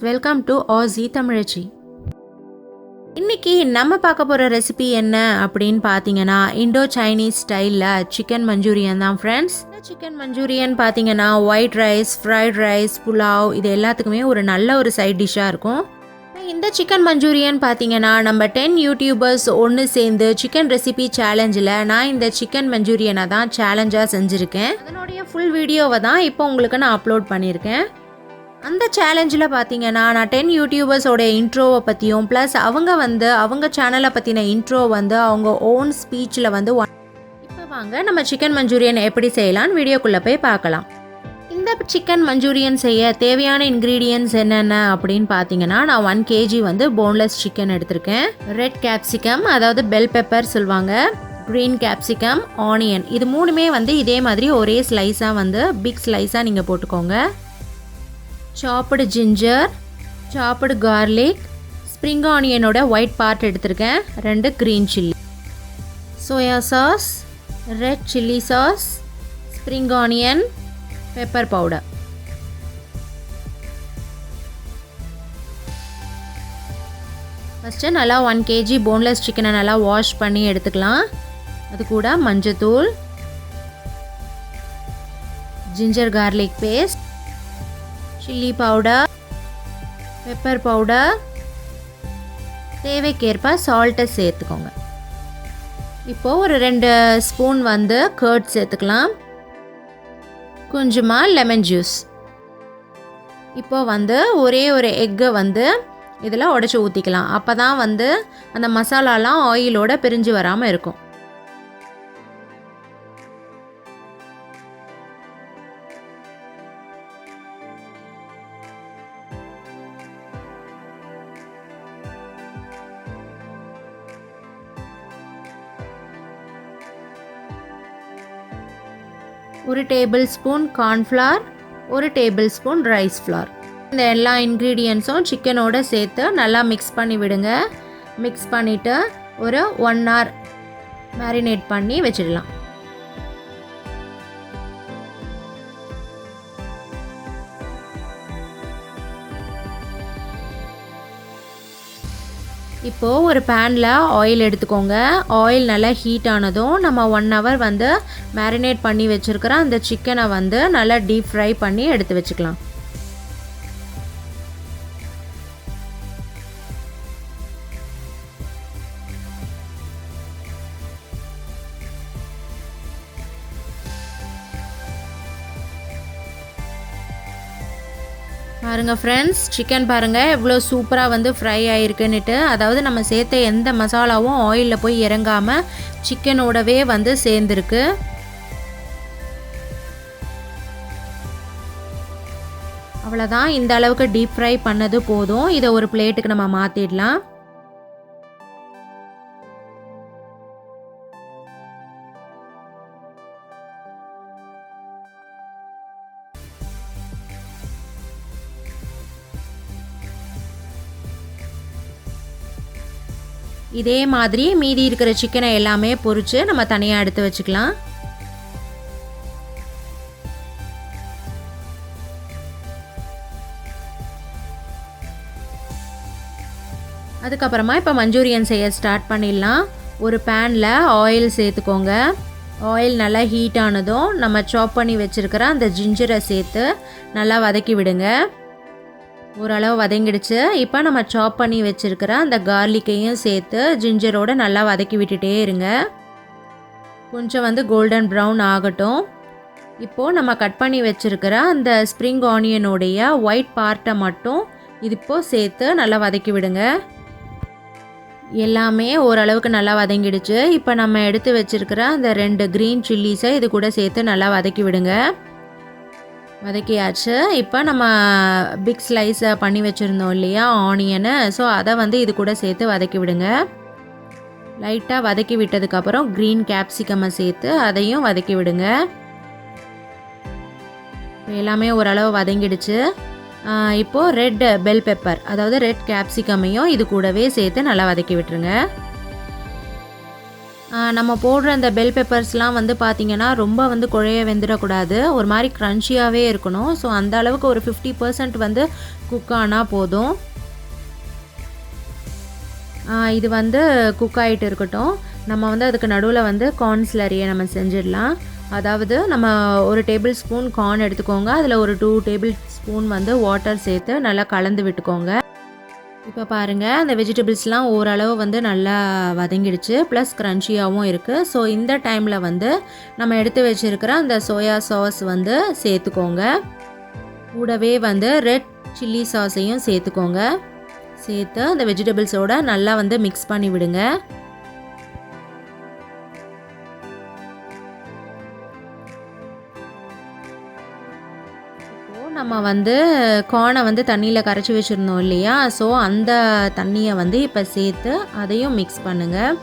Welcome to ஆசி தமிழச்சி. இன்றைக்கி நம்ம பார்க்க போகிற ரெசிபி என்ன அப்படின்னு பார்த்தீங்கன்னா இண்டோ சைனீஸ் ஸ்டைலில் சிக்கன் மஞ்சூரியன் தான் ஃப்ரெண்ட்ஸ். இந்த சிக்கன் மஞ்சூரியன் பார்த்தீங்கன்னா white rice, fried rice, pulao இது எல்லாத்துக்குமே ஒரு நல்ல ஒரு சைட் டிஷ்ஷாக இருக்கும். இந்த சிக்கன் மஞ்சூரியன் பார்த்தீங்கன்னா நம்ம 10 யூடியூபர்ஸ் ஒன்று சேர்ந்து சிக்கன் ரெசிபி சேலஞ்சில் நான் இந்த சிக்கன் மஞ்சூரியனை தான் சேலஞ்சாக செஞ்சுருக்கேன். அதனுடைய ஃபுல் வீடியோவை தான் இப்போ உங்களுக்கு நான் அப்லோட் பண்ணியிருக்கேன். அந்த சேலஞ்சில் பார்த்தீங்கன்னா நான் 10 யூடியூபர்ஸோட இன்ட்ரோவை பற்றியும் ப்ளஸ் அவங்க சேனலை பற்றின இன்ட்ரோ அவங்க ஓன் ஸ்பீச்சில் இப்போ வாங்க நம்ம சிக்கன் மஞ்சூரியன் எப்படி செய்யலான்னு வீடியோக்குள்ளே போய் பார்க்கலாம். இந்த சிக்கன் மஞ்சூரியன் செய்ய தேவையான இன்க்ரீடியன்ட்ஸ் என்னென்ன அப்படின்னு பார்த்தீங்கன்னா நான் 1 kg போன்லெஸ் சிக்கன் எடுத்திருக்கேன். ரெட் கேப்சிகம் அதாவது பெல் பெப்பர் சொல்லுவாங்க, க்ரீன் கேப்சிகம், ஆனியன் இது மூணுமே இதே மாதிரி ஒரே ஸ்லைஸாக பிக் ஸ்லைஸாக நீங்கள் போட்டுக்கோங்க. சாப்டு ஜிஞ்சர், சாப்டு கார்லிக், ஸ்ப்ரிங் ஆனியனோட ஒயிட் பார்ட் எடுத்திருக்கேன், 2 green chilli, soya sauce, red chilli sauce, spring onion, pepper powder. First நல்லா 1 kg போன்லெஸ் சிக்கனை நல்லா வாஷ் பண்ணி எடுத்துக்கலாம். அது கூட மஞ்சத்தூள், ginger garlic paste, chilli powder, pepper powder, தேவைக்கேற்ப சால்ட்டை சேர்த்துக்கோங்க. இப்போது ஒரு 2 ஸ்பூன் கர்ட் சேர்த்துக்கலாம், கொஞ்சமாக லெமன் ஜூஸ். இப்போது ஒரே ஒரு எக்கை இதில் உடச்சி ஊற்றிக்கலாம். அப்போ தான் அந்த மசாலாலாம் ஆயிலோட பிரிஞ்சு வராமல் இருக்கும். ஒரு டேபிள் ஸ்பூன் கார்ன்ஃப்ளவர், ஒரு டேபிள் ஸ்பூன் ரைஸ் ஃப்ளார். இந்த எல்லா இன்க்ரீடியன்ஸும் சிக்கனோடு சேர்த்து நல்லா மிக்ஸ் பண்ணி விடுங்க. மிக்ஸ் பண்ணிவிட்டு ஒரு 1 hour மேரினேட் பண்ணி வச்சிடலாம். இப்போது ஒரு பேனில் ஆயில் எடுத்துக்கோங்க. ஆயில் நல்லா ஹீட் ஆனதும் நம்ம 1 hour மேரினேட் பண்ணி வச்சுருக்கிற அந்த சிக்கனை நல்லா டீப் ஃப்ரை பண்ணி எடுத்து வச்சுக்கலாம். பாருங்கள் ஃப்ரெண்ட்ஸ், சிக்கன் பாருங்கள் எவ்வளோ சூப்பராக ஃப்ரை ஆகிருக்குன்னுட்டு. அதாவது நம்ம சேர்த்த எந்த மசாலாவும் ஆயிலில் போய் இறங்காமல் சிக்கனோடவே சேர்ந்துருக்கு. அவ்வளோதான், இந்த அளவுக்கு டீப் ஃப்ரை பண்ணது போதும். இதை ஒரு பிளேட்டுக்கு நம்ம மாற்றிடலாம். இதே மாதிரி மீதி இருக்கிற சிக்கனை எல்லாமே பொரித்து நம்ம தனியாக எடுத்து வச்சுக்கலாம். அதுக்கப்புறமா இப்போ மஞ்சூரியன் செய்ய ஸ்டார்ட் பண்ணிடலாம். ஒரு பேனில் ஆயில் சேர்த்துக்கோங்க. ஆயில் நல்லா ஹீட் ஆனதும் நம்ம சாப் பண்ணி வச்சுருக்கிற அந்த ஜிஞ்சரை சேர்த்து நல்லா வதக்கி விடுங்க. ஓரளவு வதங்கிடுச்சு. இப்போ நம்ம சாப் பண்ணி வச்சுருக்கிற அந்த கார்லிக்கையும் சேர்த்து ஜிஞ்சரோடு நல்லா வதக்கி விட்டுட்டே இருங்க. கொஞ்சம் கோல்டன் ப்ரௌன் ஆகட்டும். இப்போது நம்ம கட் பண்ணி வச்சுருக்கிற அந்த ஸ்ப்ரிங் ஆனியனுடைய ஒயிட் பார்ட்டை மட்டும் இப்போது சேர்த்து நல்லா வதக்கி விடுங்க. எல்லாமே ஓரளவுக்கு நல்லா வதங்கிடுச்சு. இப்போ நம்ம எடுத்து வச்சுருக்கிற அந்த 2 க்ரீன் சில்லிஸை இது கூட சேர்த்து நல்லா வதக்கி விடுங்க. வதக்கியாச்சு. இப்போ நம்ம பிக் ஸ்லைஸை பண்ணி வச்சுருந்தோம் இல்லையா ஆனியனை, ஸோ அதை இது கூட சேர்த்து வதக்கி விடுங்க. லைட்டாக வதக்கி விட்டதுக்கப்புறம் க்ரீன் கேப்சிகமை சேர்த்து அதையும் வதக்கி விடுங்க. எல்லாமே ஓரளவு வதங்கிடுச்சு. இப்போது ரெட் பெல் பெப்பர் அதாவது ரெட் கேப்சிகமையும் இது கூடவே சேர்த்து நல்லா வதக்கி விட்டுருங்க. நம்ம போடுற அந்த பெல் பெப்பர்ஸ்லாம் வந்து பார்த்திங்கன்னா ரொம்ப வந்து குழைய வெந்துடக்கூடாது, ஒரு மாதிரி க்ரன்ச்சியாகவே இருக்கணும். ஸோ அந்த அளவுக்கு ஒரு 50% வந்து குக் ஆனால் போதும். இது வந்து குக் ஆகிட்டு இருக்கட்டும். நம்ம வந்து அதுக்கு நடுவில் வந்து கார்ன் ஸ்லரியை நம்ம செஞ்சிடலாம். அதாவது நம்ம ஒரு டேபிள் ஸ்பூன் கார்ன் எடுத்துக்கோங்க, அதில் ஒரு 2 டேபிள் ஸ்பூன் வந்து வாட்டர் சேர்த்து நல்லா கலந்து விட்டுக்கோங்க. இப்போ பாருங்கள், அந்த வெஜிடபிள்ஸ்லாம் ஓரளவு வந்து நல்லா வதங்கிடுச்சு, ப்ளஸ் க்ரன்ச்சியாகவும் இருக்குது. ஸோ இந்த டைமில் வந்து நம்ம எடுத்து வச்சுருக்கிற அந்த சோயா சாஸ் வந்து சேர்த்துக்கோங்க. கூடவே வந்து ரெட் சில்லி சாஸையும் சேர்த்துக்கோங்க. சேர்த்து அந்த வெஜிடபிள்ஸோட நல்லா வந்து மிக்ஸ் பண்ணி விடுங்க. நம்ம வந்து கார்னை வந்து தண்ணியில் கரைச்சி வச்சுருந்தோம் இல்லையா, ஸோ அந்த தண்ணியை வந்து இப்போ சேர்த்து அதையும் மிக்ஸ் பண்ணுங்கள்.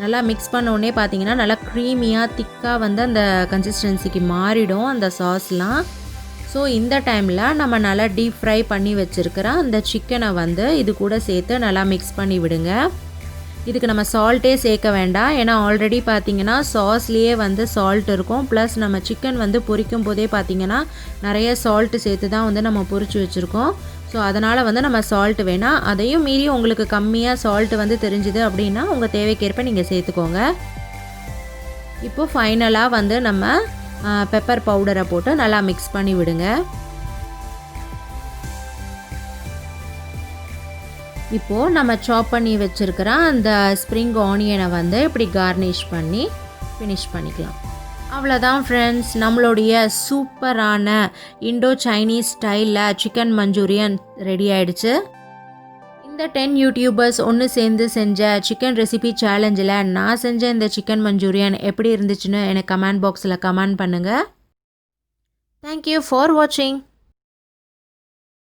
நல்லா மிக்ஸ் பண்ணோடனே பார்த்தீங்கன்னா நல்லா க்ரீமியாக திக்காக வந்து அந்த கன்சிஸ்டன்சிக்கு மாறிடும் அந்த சாஸ்லாம். ஸோ இந்த டைமில் நம்ம நல்லா டீப் ஃப்ரை பண்ணி வச்சுருக்கிற அந்த சிக்கனை வந்து இது கூட சேர்த்து நல்லா மிக்ஸ் பண்ணி விடுங்க. இதுக்கு நம்ம சால்ட்டே சேர்க்க வேண்டாம், ஏன்னா ஆல்ரெடி பார்த்திங்கன்னா சாஸ்லேயே வந்து சால்ட் இருக்கும். ப்ளஸ் நம்ம சிக்கன் வந்து பொரிக்கும் போதே பார்த்திங்கன்னா நிறைய சால்ட்டு சேர்த்து தான் வந்து நம்ம பொரிச்சு வச்சுருக்கோம். ஸோ அதனால் வந்து நம்ம சால்ட் வேணாம். அதையும் மீறி உங்களுக்கு கம்மியாக சால்ட்டு வந்து தெரிஞ்சுது அப்படின்னா உங்கள் தேவைக்கேற்ப நீங்கள் சேர்த்துக்கோங்க. இப்போது ஃபைனலாக வந்து நம்ம பெப்பர் பவுடரை போட்டு நல்லா மிக்ஸ் பண்ணி விடுங்க. இப்போது நம்ம சாப் பண்ணி வச்சுருக்கிற அந்த ஸ்ப்ரிங் ஆனியனை வந்து இப்படி கார்னிஷ் பண்ணி ஃபினிஷ் பண்ணிக்கலாம். அவ்வளோதான் ஃப்ரெண்ட்ஸ், நம்மளுடைய சூப்பரான இண்டோ சைனீஸ் ஸ்டைலில் சிக்கன் மஞ்சூரியன் ரெடி ஆகிடுச்சு. இந்த 10 யூடியூபர்ஸ் ஒன்று சேர்ந்து செஞ்ச சிக்கன் ரெசிபி சேலஞ்சில் நான் செஞ்ச இந்த சிக்கன் மஞ்சூரியன் எப்படி இருந்துச்சுன்னு எனக்கு கமெண்ட் பாக்ஸில் கமெண்ட் பண்ணுங்கள். தேங்க்யூ ஃபார் வாட்சிங்.